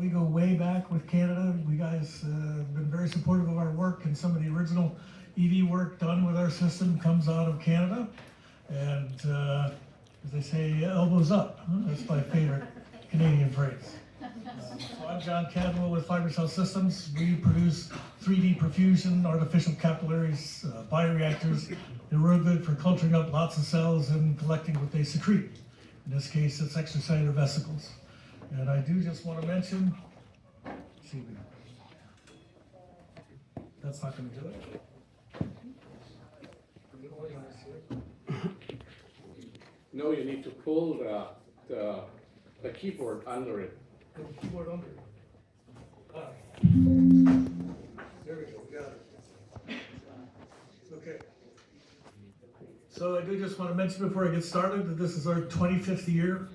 we go way back with Canada. We guys have been very supportive of our work, and some of the original EV work done with our system comes out of Canada. And as they say, elbows up. Huh? That's my favorite Canadian phrase. So I'm John Cadwell with FiberCell Systems. We produce 3D perfusion, artificial capillaries, bioreactors. They're real good for culturing up lots of cells and collecting what they secrete. In this case, it's extracellular vesicles. And I do just want to mention, that's not going to do it. No, you need to pull the keyboard under it. The keyboard under it. Ah. There we go, we got it. Okay. So I do just want to mention before I get started that this is our 25th year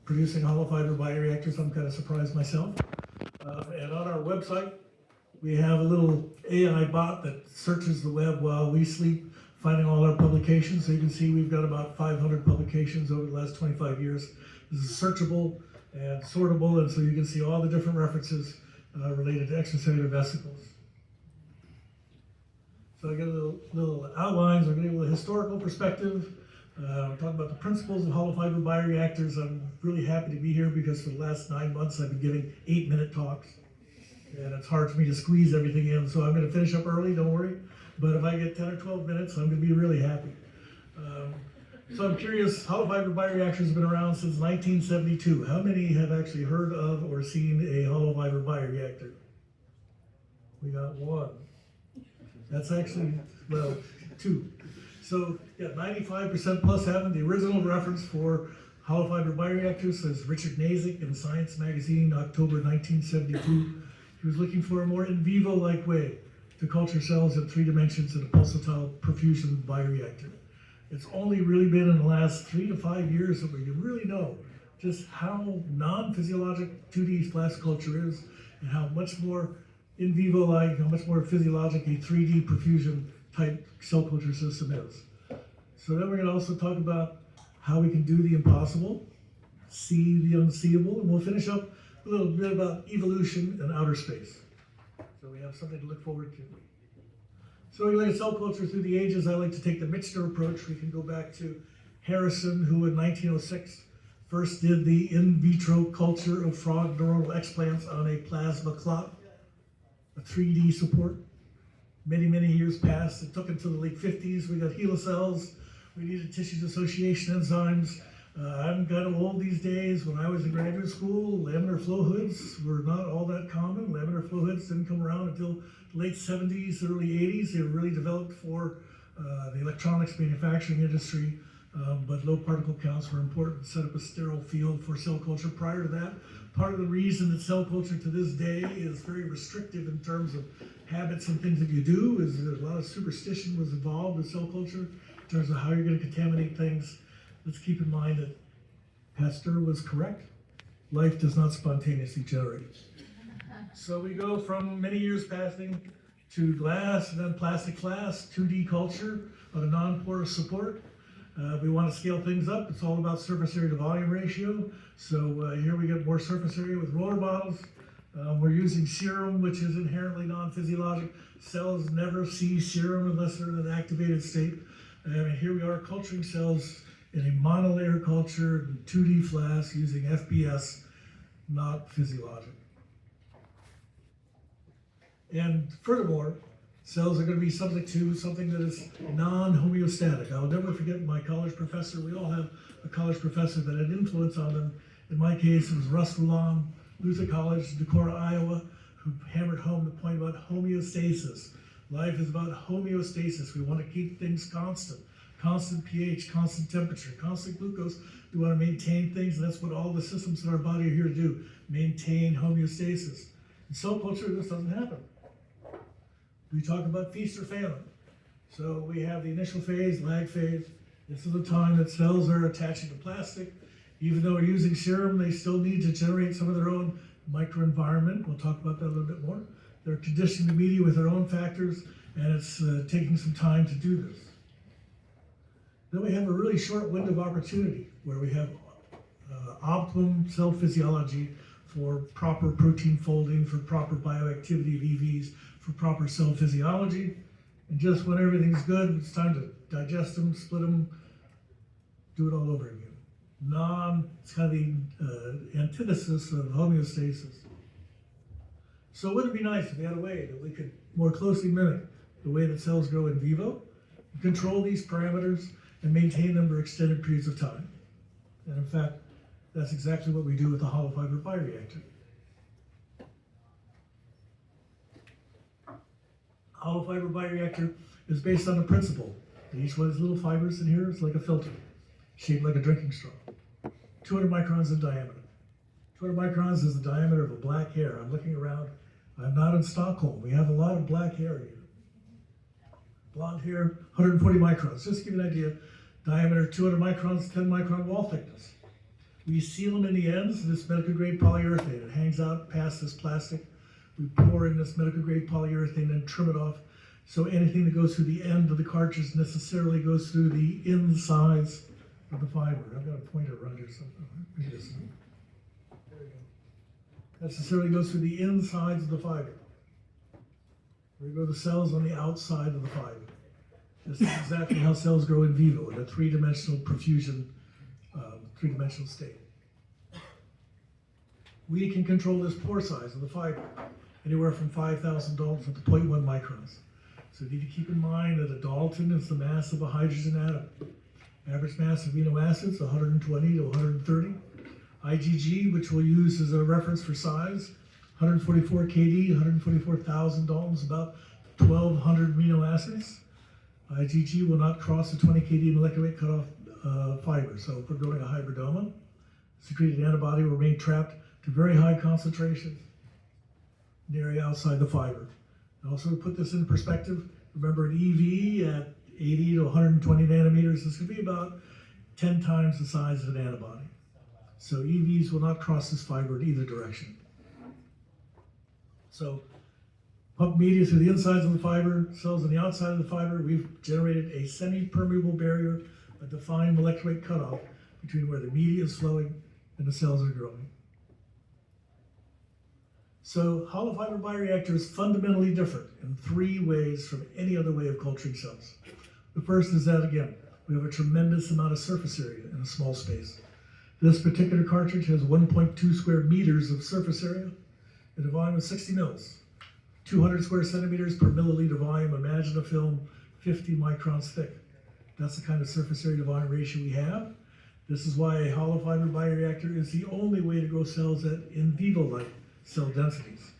producing hollow fiber bioreactors. I'm kind of surprised myself. And on our website, we have a little AI bot that searches the web while we sleep, finding all our publications. So you can see we've got about 500 publications over the last 25 years. This is searchable and sortable, and so you can see all the different references related to extracellular vesicles. So I get a little outlines, I'm going to give a historical perspective. I'm talking about the principles of hollow fiber bioreactors. I'm really happy to be here because for the last 9 months I've been giving 8-minute talks. And it's hard for me to squeeze everything in, so I'm going to finish up early, don't worry. But if I get 10 or 12 minutes, I'm going to be really happy. So I'm curious, hollow fiber bioreactors have been around since 1972. How many have actually heard of or seen a hollow fiber bioreactor? We got one. That's actually, well, 2. So yeah, 95% plus haven't. The original reference for hollow fiber bioreactors is Richard Nasik in Science magazine, October 1972. He was looking for a more in vivo-like way to culture cells in 3 dimensions in a pulsatile perfusion bioreactor. It's only really been in the last 3 to 5 years that we can really know just how non-physiologic 2D glass culture is and how much more in vivo-like, how much more physiologic a 3D perfusion type cell culture system is. So then we're going to also talk about how we can do the impossible, see the unseeable, and we'll finish up a little bit about evolution and outer space. So we have something to look forward to. So we look at cell culture through the ages. I like to take the Michener approach. We can go back to Harrison, who in 1906 first did the in vitro culture of frog neuronal explants on a plasma clot, a 3D support. Many, many years passed. It took until the late 50s. We got HeLa cells. We needed tissue dissociation enzymes. I'm kind of old these days. When I was in graduate school, laminar flow hoods were not all that common. Laminar flow hoods didn't come around until the late 70s, early 80s. They were really developed for the electronics manufacturing industry, but low particle counts were important to set up a sterile field for cell culture. Prior to that, part of the reason that cell culture to this day is very restrictive in terms of habits and things that you do is that a lot of superstition was involved with cell culture in terms of how you're going to contaminate things. Let's keep in mind that Pasteur was correct. Life does not spontaneously generate. So we go from many years passing to glass and then plastic flask, 2D culture on a non-porous support. We want to scale things up. It's all about surface area to volume ratio. So here we get more surface area with roller bottles. We're using serum, which is inherently non-physiologic. Cells never see serum unless they're in an activated state. And here we are culturing cells in a monolayer culture, 2D flask using FBS, not physiologic. And furthermore, cells are going to be subject to something that is non-homeostatic. I'll never forget my college professor. We all have a college professor that had influence on them. In my case, it was Russ Long, Luther College, Decorah, Iowa, who hammered home the point about homeostasis. Life is about homeostasis. We want to keep things constant. Constant pH, constant temperature, constant glucose. We want to maintain things, and that's what all the systems in our body are here to do, maintain homeostasis. In cell culture, this doesn't happen. We talk about feast or famine. So we have the initial phase, lag phase. This is the time that cells are attaching to plastic. Even though we're using serum, they still need to generate some of their own microenvironment. We'll talk about that a little bit more. They're conditioning the media with their own factors, and it's taking some time to do this. Then we have a really short window of opportunity where we have optimum cell physiology for proper protein folding, for proper bioactivity of EVs, for proper cell physiology. And just when everything's good, it's time to digest them, split them, do it all over again. It's kind of the antithesis of homeostasis. So wouldn't it be nice if we had a way that we could more closely mimic the way that cells grow in vivo, control these parameters, and maintain them for extended periods of time? And in fact, that's exactly what we do with the hollow fiber bioreactor. Hollow fiber bioreactor is based on the principle that each one of these little fibers in here is like a filter, shaped like a drinking straw. 200 microns in diameter. 200 microns is the diameter of a black hair. I'm looking around. I'm not in Stockholm. We have a lot of black hair here. Blonde hair, 140 microns. Just to give you an idea, diameter 200 microns, 10 micron wall thickness. We seal them in the ends of this medical grade polyurethane. It hangs out past this plastic. We pour in this medical grade polyurethane and trim it off. So anything that goes through the end of the cartridge necessarily goes through the insides of the fiber. I've got a pointer around here somewhere. There we go. Necessarily goes through the insides of the fiber. There go the cells on the outside of the fiber. This is exactly how cells grow in vivo, in a three-dimensional perfusion, three-dimensional state. We can control this pore size of the fiber, anywhere from 5,000 Daltons up to 0.1 microns. So you need to keep in mind that a Dalton is the mass of a hydrogen atom. Average mass of amino acids, 120 to 130. IgG, which we'll use as a reference for size, 144 kD, 144,000 Daltons, about 1,200 amino acids. IgG will not cross the 20 kD molecular weight cutoff fiber. So if we're growing a hybridoma, secreted antibody will remain trapped to very high concentrations in the area outside the fiber. And also to put this in perspective, remember an EV at 80 to 120 nanometers is going to be about 10 times the size of an antibody. So EVs will not cross this fiber in either direction. So pump media through the insides of the fiber, cells on the outside of the fiber, we've generated a semi-permeable barrier, a defined molecular weight cutoff between where the media is flowing and the cells are growing. So hollow fiber bioreactor is fundamentally different in 3 ways from any other way of culturing cells. The first is that, again, we have a tremendous amount of surface area in a small space. This particular cartridge has 1.2 square meters of surface area and a volume of 60 mils. 200 square centimeters per milliliter volume. Imagine a film 50 microns thick. That's the kind of surface area to volume ratio we have. This is why a hollow fiber bioreactor is the only way to grow cells at in vivo-like cell densities,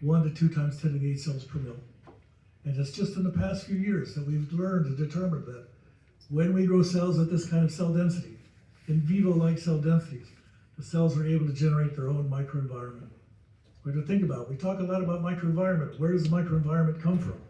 1 to 2 times 10 to the 8 cells per mil. And it's just in the past few years that we've learned to determine that when we grow cells at this kind of cell density, in vivo-like cell densities, the cells are able to generate their own microenvironment. We have to think about it. We talk a lot about microenvironment. Where does the microenvironment come from?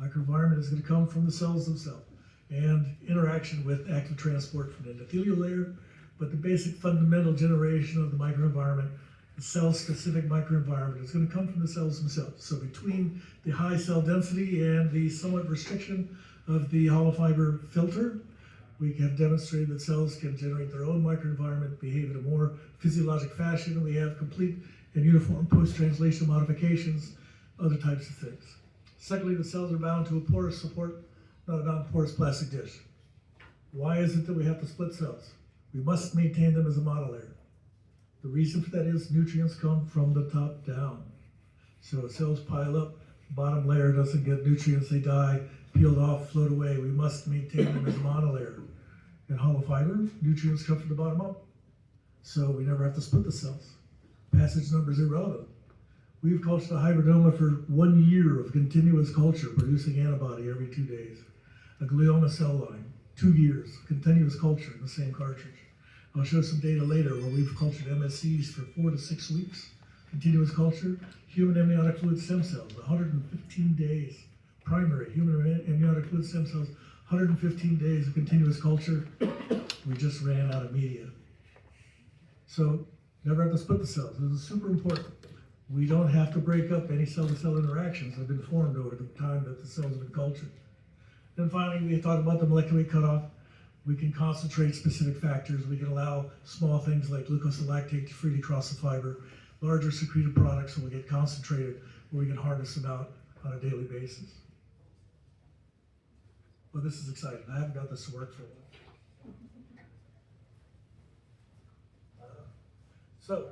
Microenvironment is going to come from the cells themselves and interaction with active transport from the endothelial layer, but the basic fundamental generation of the microenvironment, the cell-specific microenvironment, is going to come from the cells themselves. So between the high cell density and the somewhat restriction of the hollow fiber filter, we have demonstrated that cells can generate their own microenvironment, behave in a more physiologic fashion, and we have complete and uniform post-translational modifications, other types of things. Secondly, the cells are bound to a porous support, not a non-porous plastic dish. Why is it that we have to split cells? We must maintain them as a monolayer. The reason for that is nutrients come from the top down. So cells pile up, the bottom layer doesn't get nutrients, they die, peeled off, float away. We must maintain them as a monolayer. In hollow fiber, nutrients come from the bottom up. So we never have to split the cells. Passage number is irrelevant. We've cultured a hybridoma for 1 year of continuous culture, producing antibody every 2 days. A glioma cell line, 2 years, continuous culture in the same cartridge. I'll show some data later where we've cultured MSCs for 4 to 6 weeks, continuous culture. Human amniotic fluid stem cells, 115 days. Primary human amniotic fluid stem cells, 115 days of continuous culture. We just ran out of media. So never have to split the cells. This is super important. We don't have to break up any cell-to-cell interactions that have been formed over the time that the cells have been cultured. Then finally, we talked about the molecular weight cutoff. We can concentrate specific factors. We can allow small things like glucosilactate to freely cross the fiber. larger secreted products will get concentrated where we can harness them out on a daily basis. Well, this is exciting. I haven't got this to work for a while. So,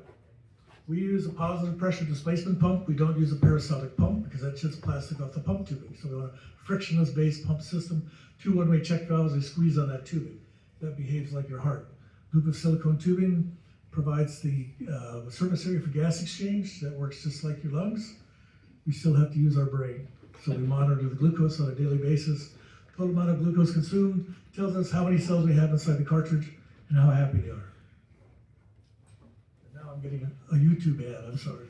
we use a positive pressure displacement pump. We don't use a peristaltic pump because that shoots plastic off the pump tubing. So we want a frictionless based pump system. 2 one-way check valves, they squeeze on that tubing. That behaves like your heart. Loop of silicone tubing provides the surface area for gas exchange. That works just like your lungs. We still have to use our brain. So we monitor the glucose on a daily basis. Total amount of glucose consumed tells us how many cells we have inside the cartridge and how happy they are. And now I'm getting a YouTube ad, I'm sorry.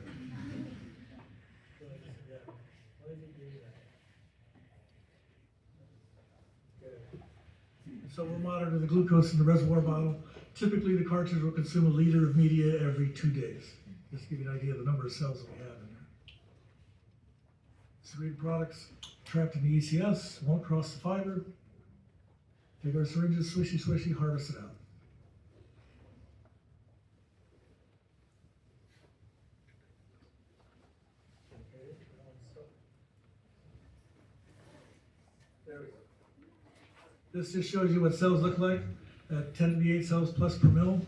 So we'll monitor the glucose in the reservoir bottle. Typically, the cartridge will consume 1 liter of media every 2 days. Just to give you an idea of the number of cells that we have in there. Secreted products trapped in the ECS, won't cross the fiber. Take our syringes, swishy, swishy, harvest it out. There we go. This just shows you what cells look like at 10 to the 8 cells plus per mil.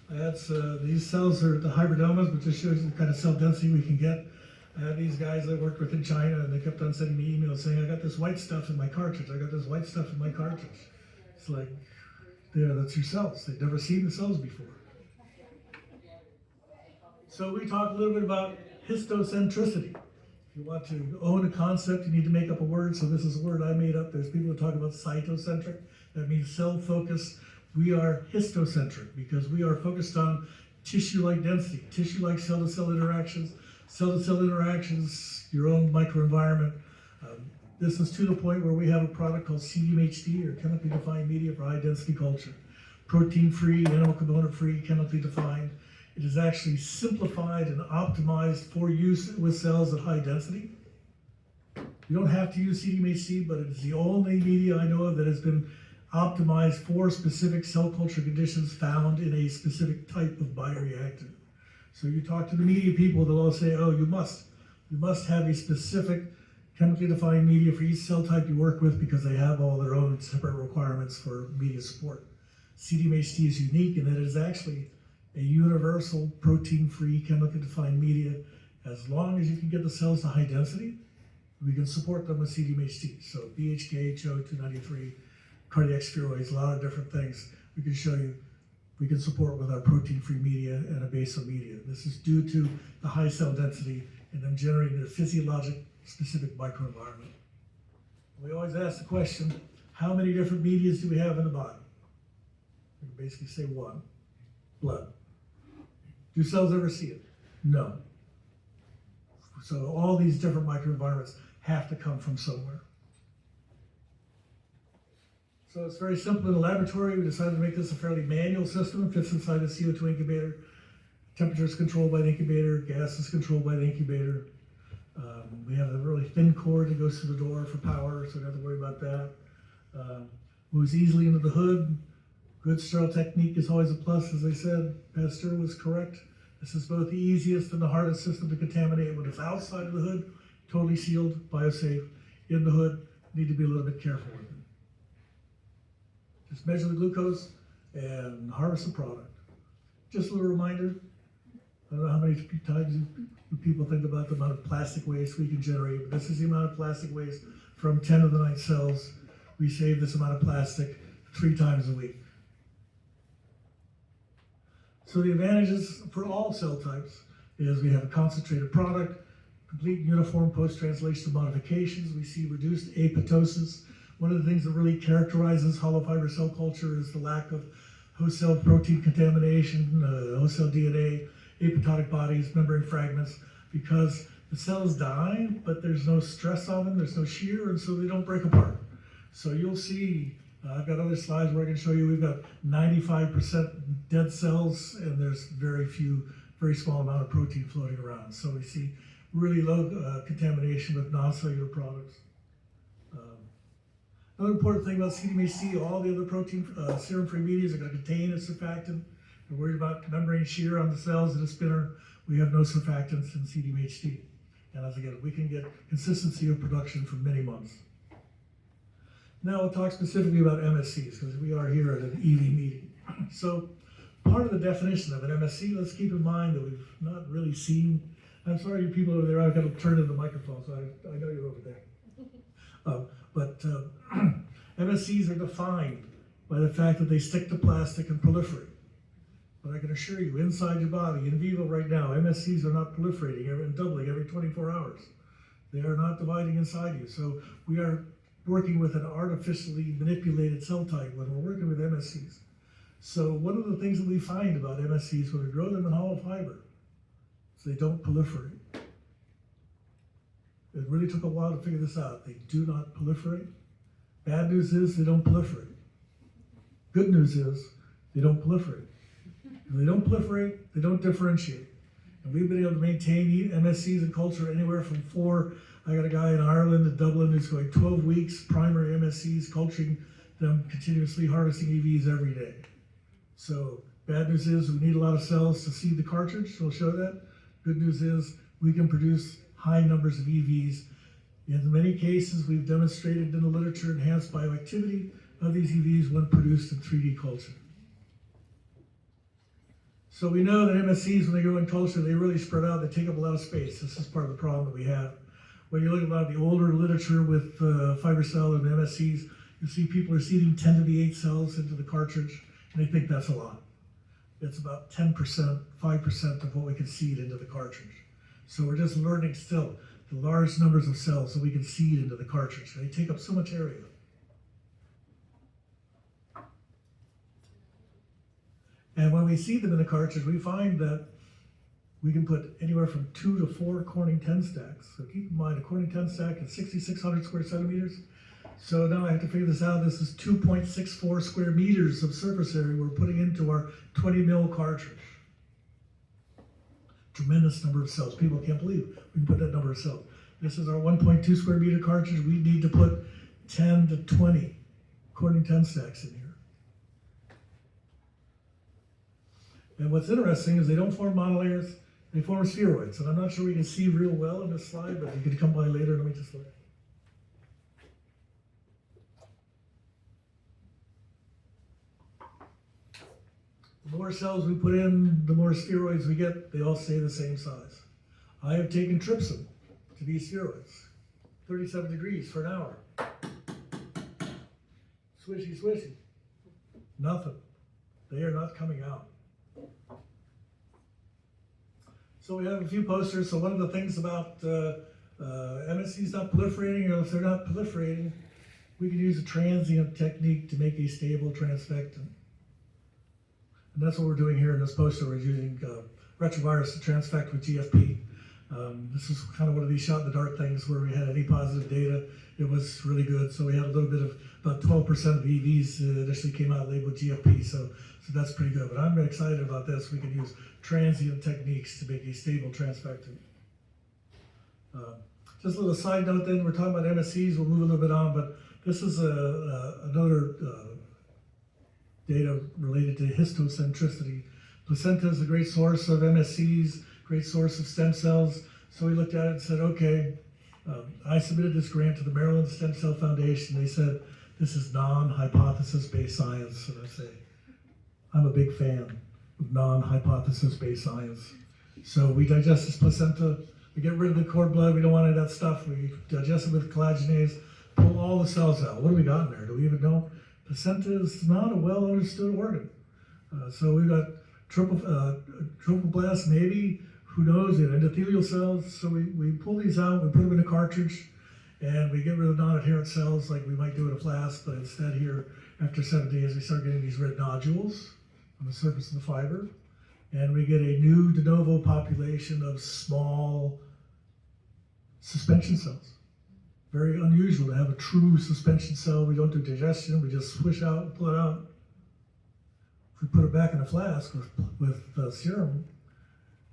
These cells are the hybridomas, but just shows you the kind of cell density we can get. I had these guys I worked with in China, and they kept on sending me emails saying, I got this white stuff in my cartridge. I got this white stuff in my cartridge. It's like, there, that's your cells. They've never seen the cells before. So we talked a little bit about histocentricity. If you want to own a concept, you need to make up a word. So this is a word I made up. There's people who talk about cytocentric. That means cell focus. We are histocentric because we are focused on tissue-like density, tissue-like cell-to-cell interactions, your own microenvironment. This is to the point where we have a product called CDMHD, or chemically defined media for high-density culture. Protein-free, animal component-free, chemically defined. It is actually simplified and optimized for use with cells at high density. You don't have to use CDMHD, but it is the only media I know of that has been optimized for specific cell culture conditions found in a specific type of bioreactor. So you talk to the media people, they'll all say, oh, you must have a specific chemically defined media for each cell type you work with because they have all their own separate requirements for media support. CDMHD is unique in that it is actually a universal protein-free chemically defined media. As long as you can get the cells to high density, we can support them with CDMHD. So BHK, HO, 293, cardiac spheroids, a lot of different things we can show you we can support with our protein-free media and a basal media. This is due to the high cell density and them generating a physiologic specific microenvironment. We always ask the question, how many different medias do we have in the body? We can basically say 1, blood. Do cells ever see it? No. So all these different microenvironments have to come from somewhere. So it's very simple in the laboratory. We decided to make this a fairly manual system. It fits inside a CO2 incubator. Temperature is controlled by the incubator. Gas is controlled by the incubator. We have a really thin cord that goes through the door for power, so we don't have to worry about that. Moves easily into the hood. Good sterile technique is always a plus, as I said. Pasteur was correct. This is both the easiest and the hardest system to contaminate when it's outside of the hood, totally sealed, biosafe. In the hood, need to be a little bit careful with it. Just measure the glucose and harvest the product. Just a little reminder, I don't know how many times you people think about the amount of plastic waste we can generate, but this is the amount of plastic waste from 10 to the 9 cells. We save this amount of plastic 3 times a week. So the advantages for all cell types is we have a concentrated product, complete uniform post-translational modifications. We see reduced apoptosis. One of the things that really characterizes hollow fiber cell culture is the lack of host cell protein contamination, host cell DNA, apoptotic bodies, membrane fragments, because the cells die, but there's no stress on them, there's no shear, and so they don't break apart. So you'll see, I've got other slides where I can show you we've got 95% dead cells, and there's very small amount of protein floating around. So we see really low contamination with non-cellular products. Another important thing about CDMHC, all the other protein serum-free medias are going to contain a surfactant. We're worried about membrane shear on the cells in a spinner. We have no surfactants in CDMHD. And as again, we can get consistency of production for many months. Now we'll talk specifically about MSCs, because we are here at an EV meeting. So part of the definition of an MSC, let's keep in mind that we've not really seen, I'm sorry, you people over there, I've got to turn in the microphone, so I know you're over there. MSCs are defined by the fact that they stick to plastic and proliferate. But I can assure you, inside your body, in vivo right now, MSCs are not proliferating and doubling every 24 hours. They are not dividing inside you. So we are working with an artificially manipulated cell type when we're working with MSCs. So one of the things that we find about MSCs when we grow them in hollow fiber is they don't proliferate. It really took a while to figure this out. They do not proliferate. Bad news is they don't proliferate. Good news is they don't proliferate. If they don't proliferate, they don't differentiate. And we've been able to maintain MSCs in culture anywhere from 4. I got a guy in Ireland, in Dublin, who's going 12 weeks, primary MSCs, culturing them, continuously harvesting EVs every day. So bad news is we need a lot of cells to seed the cartridge, we'll show that. Good news is we can produce high numbers of EVs. In many cases, we've demonstrated in the literature enhanced bioactivity of these EVs when produced in 3D culture. So we know that MSCs, when they go in culture, they really spread out, they take up a lot of space. This is part of the problem that we have. When you look at a lot of the older literature with fiber cell and MSCs, you see people are seeding 10 to the 8 cells into the cartridge, and they think that's a lot. It's about 10%, 5% of what we can seed into the cartridge. So we're just learning still the large numbers of cells that we can seed into the cartridge. They take up so much area. And when we seed them in the cartridge, we find that we can put anywhere from 2 to 4 Corning 10 stacks. So keep in mind, a Corning 10 stack is 6,600 square centimeters. So now I have to figure this out. This is 2.64 square meters of surface area we're putting into our 20 mil cartridge. Tremendous number of cells. People can't believe we can put that number of cells. This is our 1.2 square meter cartridge. We need to put 10 to 20 Corning 10 stacks in here. And what's interesting is they don't form monolayers, they form spheroids. And I'm not sure we can see real well in this slide, but you can come by later. Let me just look. The more cells we put in, the more spheroids we get. They all stay the same size. I have taken trypsin to these spheroids, 37 degrees for an hour. Swishy, swishy. Nothing. They are not coming out. So we have a few posters. So one of the things about MSCs not proliferating, or if they're not proliferating, we can use a transient technique to make a stable transfectant. And that's what we're doing here in this poster. We're using retrovirus to transfect with GFP. This is kind of one of these shot-in-the-dark things where we had any positive data. It was really good. So we had a little bit of, about 12% of EVs initially came out labeled GFP. So that's pretty good. But I'm very excited about this. We can use transient techniques to make a stable transfectant. Just a little side note then, we're talking about MSCs. We'll move a little bit on, but this is another data related to histocentricity. Placenta is a great source of MSCs, great source of stem cells. So we looked at it and said, okay, I submitted this grant to the Maryland Stem Cell Foundation. They said, this is non-hypothesis-based science. And I say, I'm a big fan of non-hypothesis-based science. So we digest this placenta, we get rid of the cord blood, we don't want any of that stuff. We digest it with collagenase, pull all the cells out. What do we got in there? Do we even know? Placenta is not a well understood organ. So we've got trophoblast, maybe, who knows, and endothelial cells. So we pull these out, we put them in a cartridge, and we get rid of non-adherent cells like we might do in a flask, but instead here, after 7 days, we start getting these red nodules on the surface of the fiber, and we get a new de novo population of small suspension cells. Very unusual to have a true suspension cell. We don't do digestion, we just swish out and pull it out. If we put it back in a flask with serum,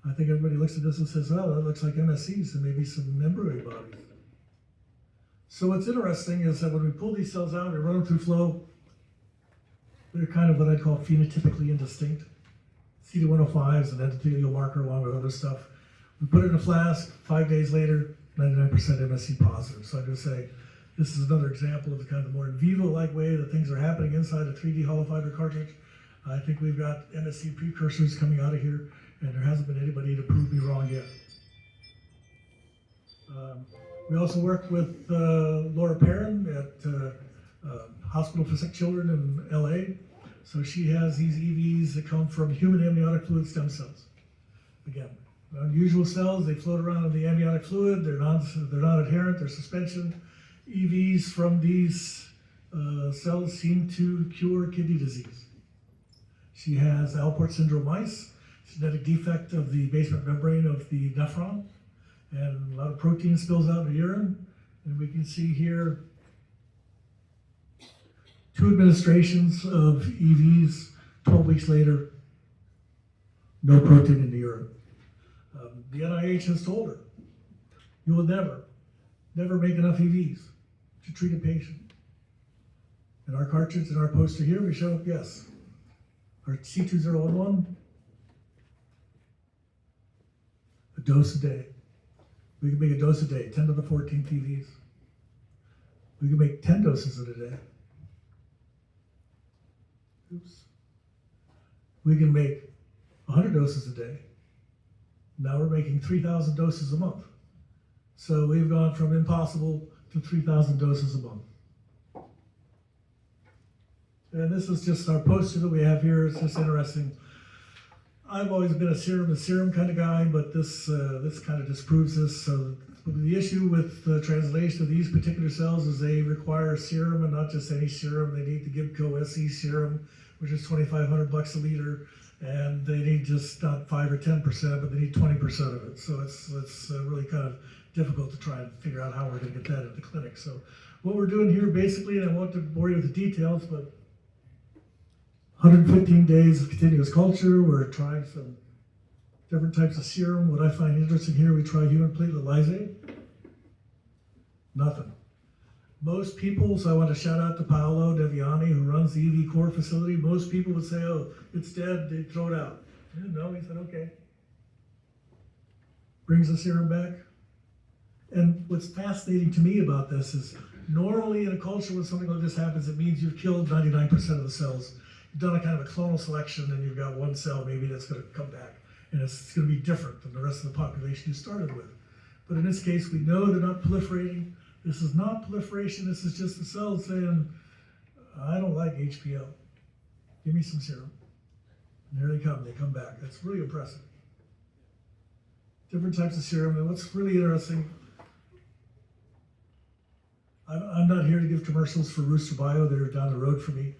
I think everybody looks at this and says, oh, that looks like MSCs and maybe some embryonic bodies. So what's interesting is that when we pull these cells out, we run them through flow, they're kind of what I'd call phenotypically indistinct. CD105 is an endothelial marker along with other stuff. We put it in a flask, 5 days later, 99% MSC positive. So I just say, this is another example of the kind of more in vivo-like way that things are happening inside a 3D hollow fiber cartridge. I think we've got MSC precursors coming out of here, and there hasn't been anybody to prove me wrong yet. We also work with Laura Perrin at Hospital for Sick Children in LA. So she has these EVs that come from human amniotic fluid stem cells. Again, unusual cells, they float around in the amniotic fluid, they're not adherent, they're suspension. EVs from these cells seem to cure kidney disease. She has Alport syndrome mice, genetic defect of the basement membrane of the nephron, and a lot of protein spills out in the urine. And we can see here 2 administrations of EVs, 12 weeks later, no protein in the urine. The NIH has told her, you will never make enough EVs to treat a patient. In our cartridge, in our poster here, we show, yes, our C2011, a dose a day. We can make a dose a day, 10 to the 14th EVs. We can make 10 doses in a day. Oops. We can make 100 doses a day. Now we're making 3,000 doses a month. So we've gone from impossible to 3,000 doses a month. And this is just our poster that we have here. It's just interesting. I've always been a serum to serum kind of guy, but this kind of disproves this. So the issue with the translation of these particular cells is they require a serum, and not just any serum. They need the Gibco SE serum, which is $2,500 a liter, and they need just not 5 or 10%, but they need 20% of it. So it's really kind of difficult to try and figure out how we're going to get that into the clinic. So what we're doing here basically, and I won't bore you with the details, but 115 days of continuous culture. We're trying some different types of serum. What I find interesting here, we try human platelet lysate. Nothing. Most people, so I want to shout out to Paolo Deviani, who runs the EV Core facility. Most people would say, oh, it's dead, they throw it out. No, he said, okay. Brings the serum back. And what's fascinating to me about this is normally in a culture when something like this happens, it means you've killed 99% of the cells. You've done a kind of a clonal selection and you've got one cell maybe that's going to come back. And it's going to be different than the rest of the population you started with. But in this case, we know they're not proliferating. This is not proliferation, this is just the cells saying, I don't like HPL. Give me some serum. And there they come back. That's really impressive. Different types of serum, and what's really interesting, I'm not here to give commercials for Rooster Bio, they're down the road for me,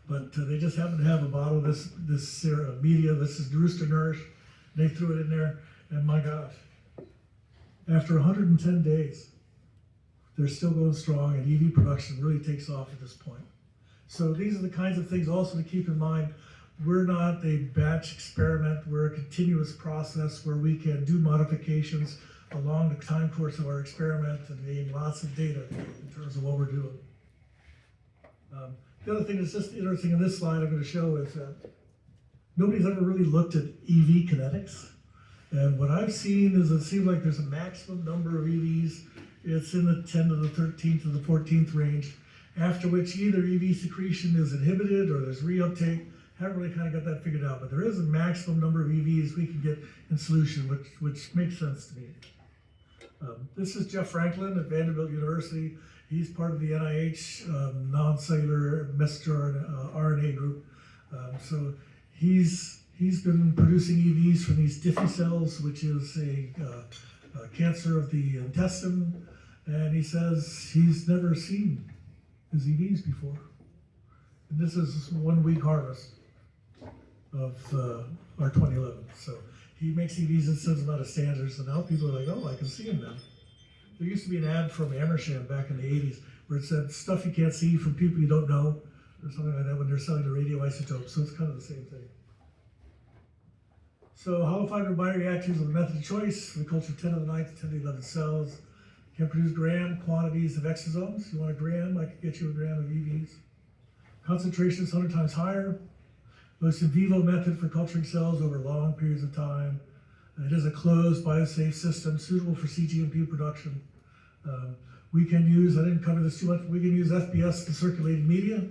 but they just happen to have a bottle of this serum media. This is Rooster Nourish. They threw it in there, and my gosh, after 110 days, they're still going strong, and EV production really takes off at this point. So these are the kinds of things also to keep in mind. We're not a batch experiment. We're a continuous process where we can do modifications along the time course of our experiment and gain lots of data in terms of what we're doing. The other thing that's just interesting in this slide I'm going to show is that nobody's ever really looked at EV kinetics. And what I've seen is it seems like there's a maximum number of EVs. It's in the 10 to the 13th to the 14th range, after which either EV secretion is inhibited or there's reuptake. Haven't really kind of got that figured out, but there is a maximum number of EVs we can get in solution, which makes sense to me. This is Jeff Franklin at Vanderbilt University. He's part of the NIH non-cellular messenger RNA group. So he's been producing EVs from these Diffie cells, which is a cancer of the intestine, and he says he's never seen his EVs before. And this is 1 week harvest of our 2011. So he makes EVs and sends them out of standards, and now people are like, oh, I can see them now. There used to be an ad from Amersham back in the 80s where it said stuff you can't see from people you don't know, or something like that when they're selling the radioisotopes, so it's kind of the same thing. So hollow fiber bioreactors are the method of choice. We culture 10 to the 9th to 10 to the 11th cells. Can produce gram quantities of exosomes. If you want a gram, I can get you a gram of EVs. Concentration is 100 times higher. most in vivo method for culturing cells over long periods of time. It is a closed, biosafe system suitable for cGMP production. We can use, I didn't cover this too much, we can use FBS to circulating media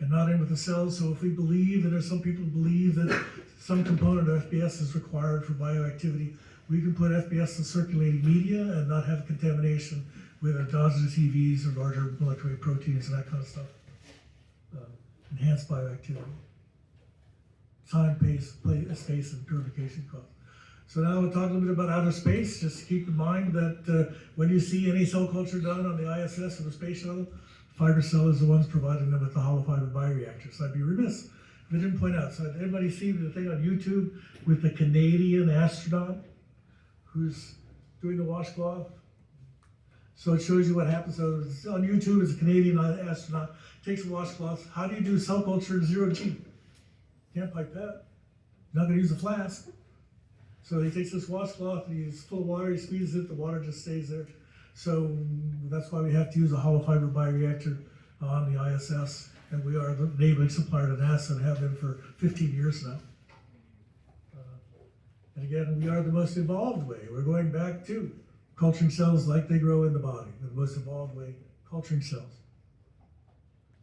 and not in with the cells. So if we believe, and there's some people who believe that some component of FBS is required for bioactivity, we can put FBS in circulating media and not have contamination with endogenous EVs or larger molecular weight proteins and that kind of stuff. Enhanced bioactivity. Time, space, and purification costs. So now we'll talk a little bit about outer space. Just keep in mind that when you see any cell culture done on the ISS or the space shuttle, FiberCell is the ones providing them with the hollow fiber bioreactor. So I'd be remiss if I didn't point out. So did everybody see the thing on YouTube with the Canadian astronaut who's doing the washcloth? So it shows you what happens. So it's on YouTube, it's a Canadian astronaut, takes a washcloth. How do you do cell culture in 0G? Can't pipette. Not gonna use a flask. So he takes this washcloth, he's full of water, he squeezes it, the water just stays there. So that's why we have to use a hollow fiber bioreactor on the ISS, and we are the enabling supplier to NASA and have been for 15 years now. And again, we are the most evolved way. We're going back to culturing cells like they grow in the body, the most evolved way, culturing cells.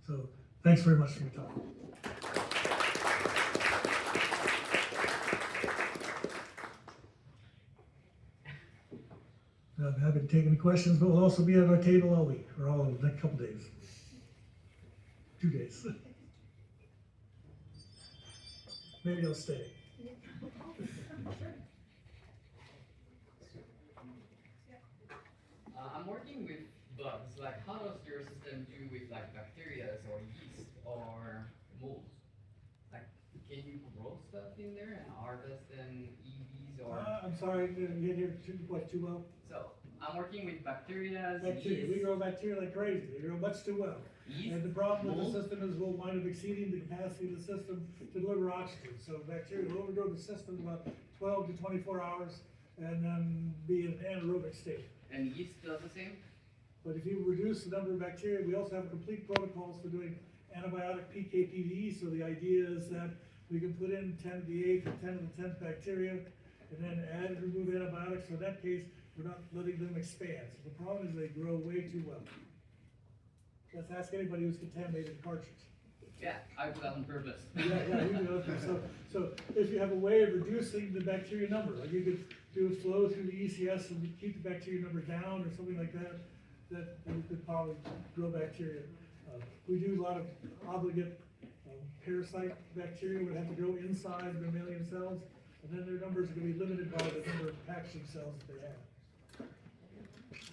So thanks very much for your time. I'm happy to take any questions, but we'll also be at our table all week, or all of the next couple days. 2 days. Maybe I'll stay. I'm working with bugs. Like, how does your system do with like bacteria or yeast or molds? Like, can you grow stuff in there and harvest and EVs or? I'm sorry, you didn't hear too well. So I'm working with bacteria. Bacteria. We grow bacteria like crazy. They grow much too well. Yeast, And the problem with mold? the system is we'll wind up exceeding the capacity of the system to deliver oxygen. So bacteria will overgrow the system in about 12 to 24 hours and then be in an anaerobic state. And yeast does the same? But if you reduce the number of bacteria, we also have complete protocols for doing antibiotic PK/PD. So the idea is that we can put in 10 to the 8th or 10 to the 10th bacteria and then add and remove antibiotics. So in that case, we're not letting them expand. So the problem is they grow way too well. Let's ask anybody who's contaminated a cartridge. Yeah, I do that on purpose. Yeah, we do. So if you have a way of reducing the bacteria number, like you could do a flow through the ECS and keep the bacteria number down or something like that, that you could probably grow bacteria. We do a lot of obligate parasite bacteria would have to grow inside mammalian cells, and then their numbers are going to be limited by the number of packaging cells that they have.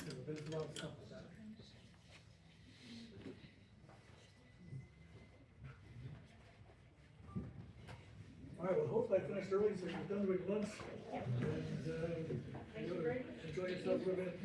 So there's a lot of stuff like that. All right, well, hopefully I finished early, so you're done with lunch. And enjoy yourself for a bit.